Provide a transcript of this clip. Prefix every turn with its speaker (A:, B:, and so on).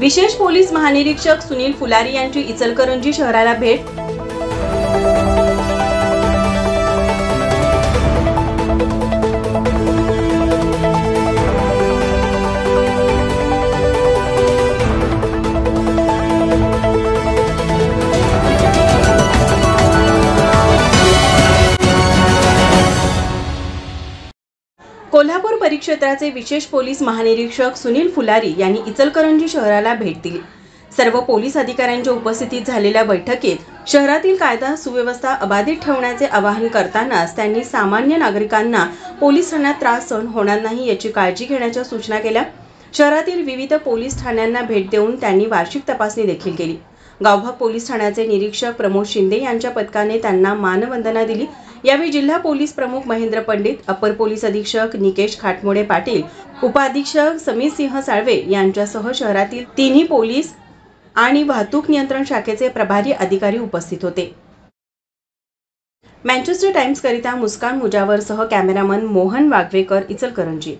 A: विशेष पोलीस महानिरीक्षक सुनील फुलारी यांची इचलकरंजी शहराला भेट। कोल्हापूर परिक्षेत्राचे विशेष पोलीस महानिरीक्षक सुनील फुलारी यांनी इचलकरंजी शहराला भेट दिली। सर्व पोलीस अधिकाऱ्यांच्या उपस्थितीत झालेल्या बैठकीत शहरातील कायदा सुव्यवस्था अबाधित ठेवण्याचे आवाहन करतानाच त्यांनी सामान्य नागरिकांना पोलीस ठाण्यात त्रास सहन होणार नाही याची काळजी घेण्याच्या सूचना केल्या। शहरातील विविध पोलीस ठाण्यांना भेट देऊन त्यांनी वार्षिक तपासणी देखील केली। गावभाग पोलीस ठाण्याचे निरीक्षक प्रमोद शिंदे यांच्या पथकाने त्यांना मानवंदना दिली। यावेळी जिल्हा पोलीस प्रमुख महेंद्र पंडित, अपर पोलीस अधीक्षक निकेश खाटमोडे पाटील, उपअधीक्षक समीर सिंह साळवे यांच्यासह शहरातील तिन्ही पोलीस आणि वाहतूक नियंत्रण शाखेचे प्रभारी अधिकारी उपस्थित होते। मँचेस्टर टाइम्स करिता मुस्कान मुजावरसह कॅमेरामन मोहन वागवेकर, इचलकरंजी।